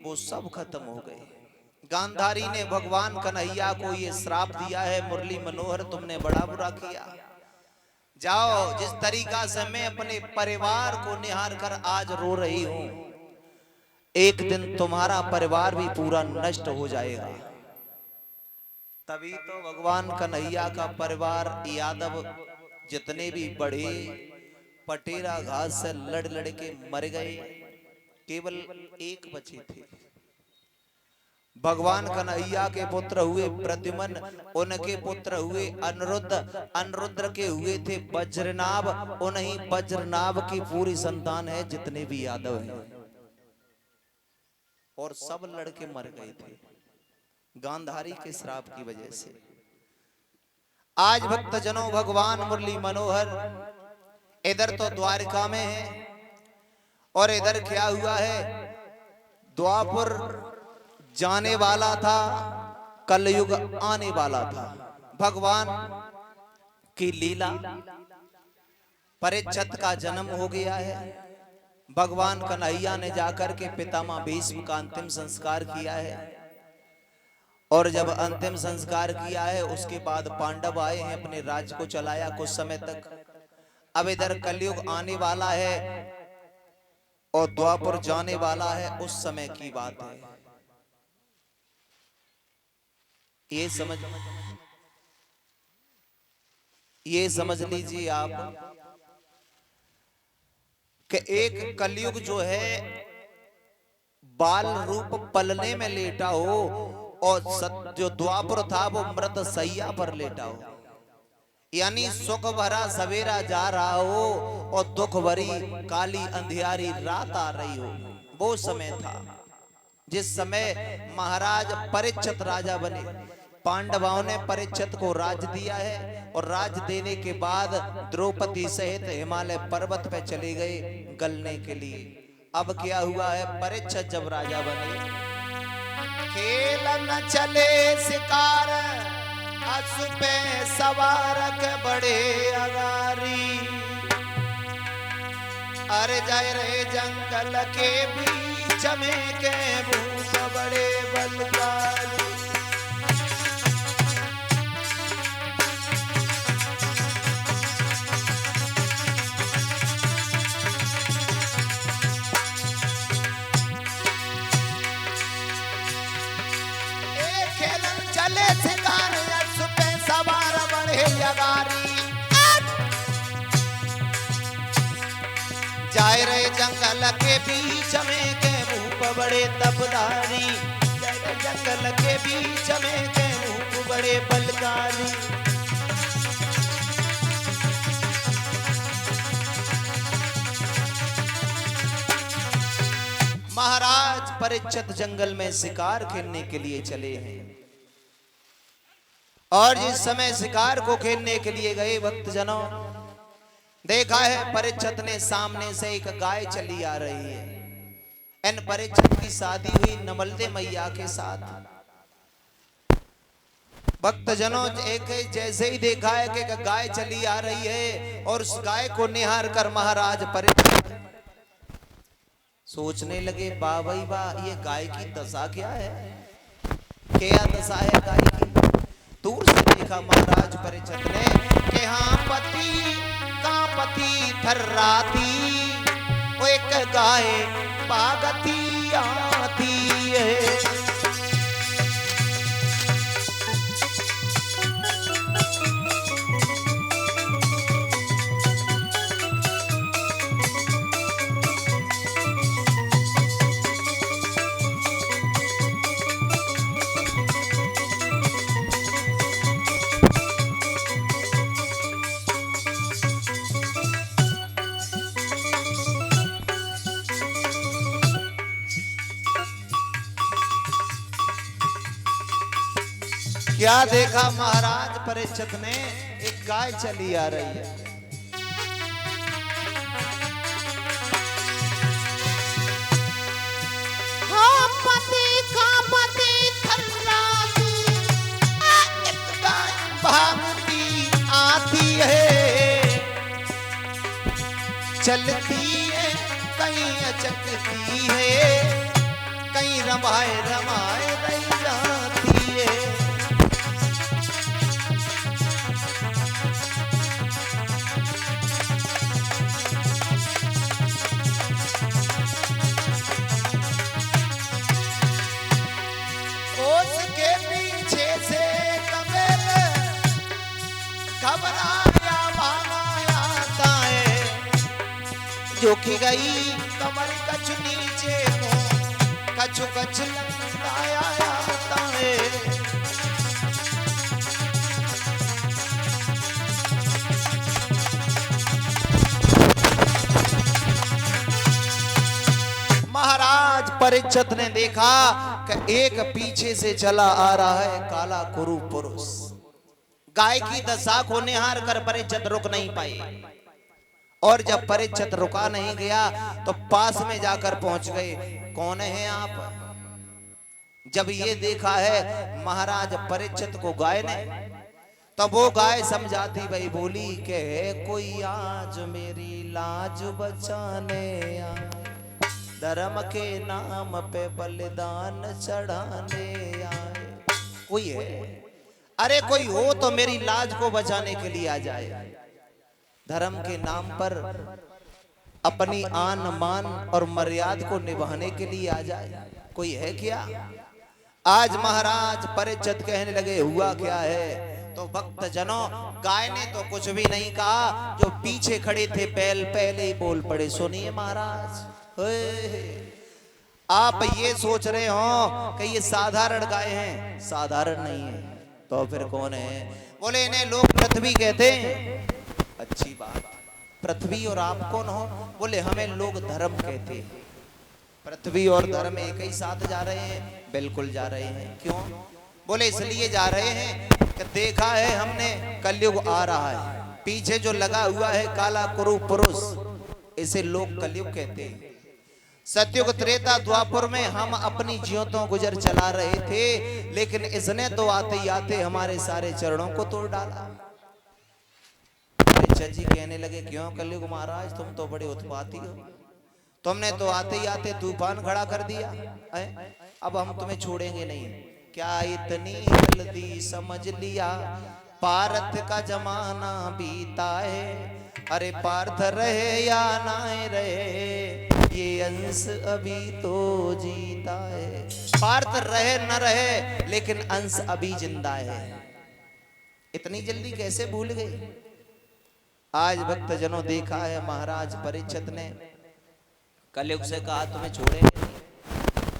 वो सब खत्म हो गए। गांधारी ने भगवान कन्हैया को ये श्राप दिया है, मुरली मनोहर तुमने बड़ा बुरा किया। जाओ, जिस तरीका से मैं अपने परिवार को निहार कर आज रो रही हूं, एक दिन तुम्हारा परिवार भी पूरा नष्ट हो जाएगा। तभी तो भगवान कन्हैया का परिवार यादव जितने भी बढ़े पटेरा घास से लड़ लड़ के मर गए, केवल एक बचे थे। भगवान कन्हैया के पुत्र हुए प्रद्युम्न, उनके पुत्र हुए अनिरुद्ध, अनिरुद्ध के हुए थे वज्रनाभ, उन्हीं वज्रनाभ की पूरी संतान है जितने भी यादव हैं, और सब लड़के मर गए थे गांधारी के श्राप की वजह से। आज भक्तजनों, भगवान मुरली मनोहर इधर तो द्वारका में है, और इधर क्या हुआ है, द्वापर जाने वाला था, कलयुग आने वाला था। भगवान की लीला, परीक्षित का जन्म हो गया है। भगवान कन्हैया ने जाकर के पितामह भीष्म का अंतिम संस्कार किया है, और जब अंतिम संस्कार किया है उसके बाद पांडव आए हैं, अपने राज्य को चलाया कुछ समय तक। अब इधर कलयुग आने वाला है और द्वापर जाने वाला है, उस समय की बात है। ये समझ लीजिए आप कि एक कलयुग जो है बाल रूप पलने में लेटा हो, और जो द्वापर था वो मृत सैया पर लेटा हो, यानी सुख भरा सवेरा जा रहा हो और दुख भरी काली अंधियारी रात आ रही हो। वो समय था जिस समय महाराज परीक्षित राजा बने। पांडवों ने परीक्षित को राज दिया है, और राज देने के बाद द्रौपदी सहित हिमालय पर्वत पे चले गए गलने के लिए। अब क्या हुआ है, परीक्षित जब राजा बने, खेल न चले शिकार अश्व पे सवार के बड़े अगारी, अरे जाए रहे जंगल के बीच में के भूत बड़े बलकारी। चले शिकार अश्व पे सवार बड़े अगारी, जाए रहे जंगल के बीच में के भूप बड़े तपधारी, जाए रहे जंगल के बीच में के भूप बड़े बलकारी। महाराज परीक्षित जंगल में शिकार खेलने के लिए चले हैं, और जिस समय शिकार को खेलने के लिए गए भक्तजनों, देखा है परीक्षित ने सामने से एक गाय चली आ रही है। इन परीक्षित की शादी हुई नमलदे मैया के साथ। भक्तजनों, एक जैसे ही देखा है कि गाय चली आ रही है, और उस गाय को निहार कर महाराज परीक्षित सोचने लगे, वाह भाई वाह, ये गाय की दशा क्या है, क्या दशा है गाय की। दूर से देखा महाराज परीक्षित ने कि हाँ, पति का पति थर्राती, वो एक गाय भागती आती है। क्या देखा महाराज परीक्षित ने, एक गाय चली आ रही है। हाँ, पति का पति थर्राती, एक गाय भागती आती है, चलती है कहीं अचकती है, कहीं रमाए रमाए रही जाती है। उसके पीछे से कबीर घबराया भागा आता है, जो कि गई कमर कछु नीचे को कछु कछ लंगाया आता है। महाराज परीक्षित ने देखा कि एक पीछे से चला आ रहा है काला कुरु पुरुष। गाय की दशा को निहार कर परीक्षित रुक नहीं पाए, और जब परीक्षित रुका नहीं गया तो पास में जाकर पहुंच गए। कौन है आप? जब ये देखा है महाराज परीक्षित को गाय ने, तब वो गाय समझाती भाई बोली के कोई आज मेरी लाज बचाने आए, धर्म के नाम पे बलिदान चढ़ाने आए। कोई है? अरे कोई हो तो मेरी लाज को बचाने के लिए आ जाए, धर्म के नाम पर अपनी आन मान और मर्यादा को निभाने के लिए आ जाए। कोई है क्या? आज महाराज परीक्षित कहने लगे हुआ क्या है? तो भक्त जनों, गाय ने तो कुछ भी नहीं कहा, जो पीछे खड़े थे पहले ही बोल पड़े। सुनिए महाराज, आप ये सोच रहे हो कि ये साधारण गाय हैं, साधारण नहीं है। तो फिर कौन है? बोले इन्हें लोग पृथ्वी कहते हैं। अच्छी बात, पृथ्वी और आप कौन हो? बोले हमें लोग धर्म कहते हैं। पृथ्वी और धर्म एक ही साथ जा रहे हैं? बिल्कुल जा रहे हैं। क्यों? बोले इसलिए जा रहे हैं कि देखा है हमने कलयुग आ रहा है, पीछे जो लगा हुआ है काला कुरु पुरुष, इसे लोग कलयुग कहते हैं। सतयुग त्रेता द्वापर में हम अपनी ज्योतों गुजर चला रहे थे, लेकिन इसने तो आते ही आते हमारे सारे चरणों को तोड़ डाला। परीक्षित जी कहने लगे क्यों कलयुग महाराज, तुम तो बड़े उत्पाती हो, तुमने तो आते ही आते तूफान खड़ा कर दिया, अब हम तुम्हें छोड़ेंगे नहीं। क्या इतनी जल्दी समझ लिया पार्थ का जमाना बीता है? अरे पार्थ रहे या ना रहे, ये अंश अभी तो जीता है। पार्थ रहे न रहे, लेकिन अंश अभी जिंदा है। इतनी जल्दी कैसे भूल गए? आज भक्त जनों देखा है महाराज परीक्षित ने कलयुग से कहा तुम्हें छोड़े।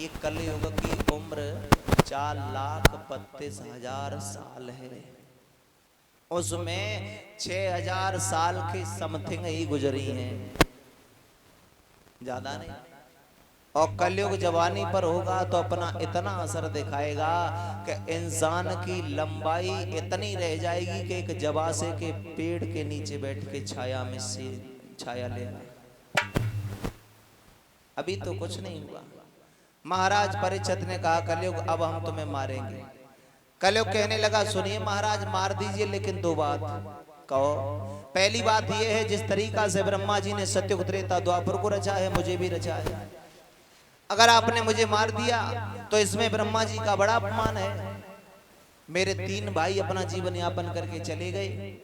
ये कलयुग की उम्र 4,32,000 साल है, उसमें 6,000 साल की समथिंग ही गुजरी हैं, ज्यादा नहीं। और कलयुग जवानी पर होगा तो अपना इतना असर दिखाएगा कि इंसान की लंबाई इतनी रह जाएगी कि एक जवासे के पेड़ के नीचे बैठ के छाया में से छाया लेना। अभी तो कुछ नहीं हुआ। महाराज परीक्षित ने कहा कलयुग अब हम तुम्हें मारेंगे। कलयुग कहने लगा सुनिए महाराज मार दीजिए, लेकिन दो बात कहो। पहली बात यह है जिस तरीका से ब्रह्मा जी ने सतयुग त्रेता द्वापर को रचा है, मुझे भी रचा है। अगर आपने मुझे मार दिया तो इसमें ब्रह्मा जी का बड़ा अपमान है। मेरे 3 भाई अपना जीवन यापन करके चले गए,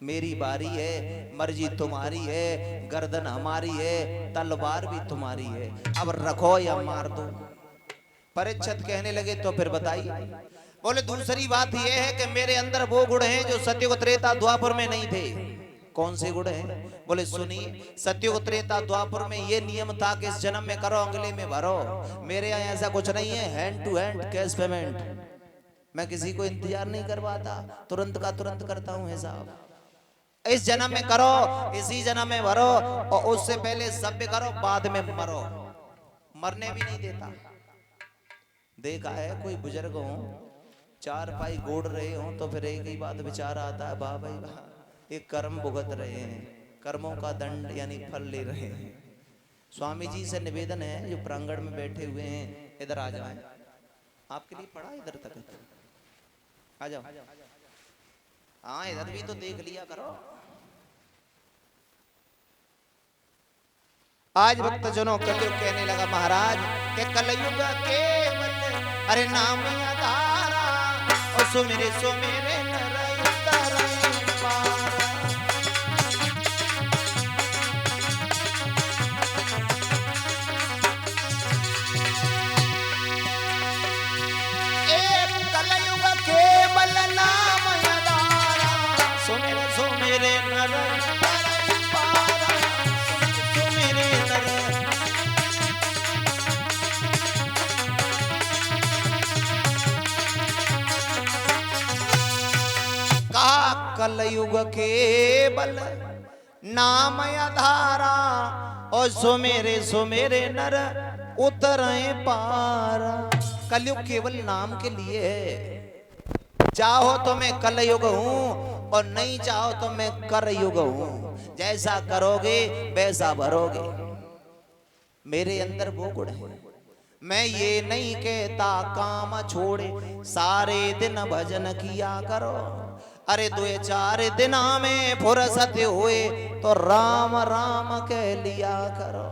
मेरी बारी है, मर्जी तुम्हारी है, गर्दन हमारी है, तलवार भी तुम्हारी है, अब रखो या मार दो। परीक्षित कहने लगे तो फिर बताइए। बोले दूसरी बात यह है कि मेरे अंदर वो गुण हैं जो सतयुग त्रेता द्वापर में नहीं थे। कौन से गुण हैं? बोले सुनिए, सतयुग त्रेता द्वापर में ये नियम था कि इस जन्म में करो अंगले में भरो। मेरे यहाँ ऐसा कुछ नहीं है, hand to hand cash payment. मैं किसी को इंतजार नहीं करवाता, तुरंत का तुरंत करता हूँ हिसाब। इस जन्म में करो, इसी जन्म में भरो, और उससे पहले सभ्य करो, बाद में मरो। मरने भी नहीं देता। देखा है कोई बुजुर्ग हो, 4 पाई गोड़ रहे हो तो फिर एक ही बात विचार आता है, वाह भाई वाह, ये कर्म भुगत रहे हैं, कर्मों का दंड यानी फल ले रहे हैं। स्वामी जी से निवेदन है जो प्रांगण में बैठे हुए हैं, इधर आ जाएं। आपके लिए पढ़ा इधर तक, आ जाओ। हाँ इधर भी तो देख लिया करो। आज भक्त जनों कलयुग कहने लगा महाराज के कलयुग केवल अरे नाम आधारा और सुमेरे सुमेरे नर उतरे पार। एक कलयुग केवल नाम आधारा सुमेरे सुमेरे नर उतरे पार। सुमेरे नर कलयुग केवल नाम आधारा और सुमेरे सुमेरे नर उतरे पार। कलयुग केवल नाम के लिए है। चाहो तो मैं कलयुग हूं और नहीं चाहो तो मैं करयुग हूं। जैसा करोगे वैसा भरोगे। मेरे अंदर वो गुण है। मैं ये नहीं कहता काम छोड़े सारे दिन भजन किया करो। अरे 2-4 दिना में फुर्सत हुए तो राम राम कह लिया करो।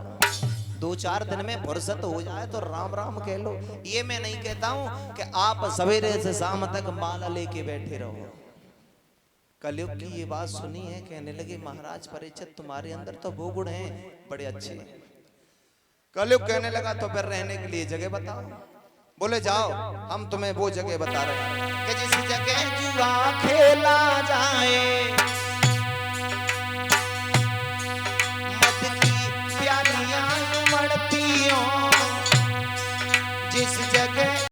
2-4 दिन में फुर्सत हो जाए तो राम राम कह लो। ये मैं नहीं कहता हूं कि आप सवेरे से शाम तक माला लेके बैठे रहो। कलयुग की ये बात सुनी है, कहने लगे महाराज परीक्षित तुम्हारे अंदर तो वो गुण हैं बड़े अच्छे। कलयुग कहने लगा तो फिर रहने के लिए जगह बताओ। बोले जाओ हम तुम्हें वो जगह बता रहे हैं कि जिस जगह जुआ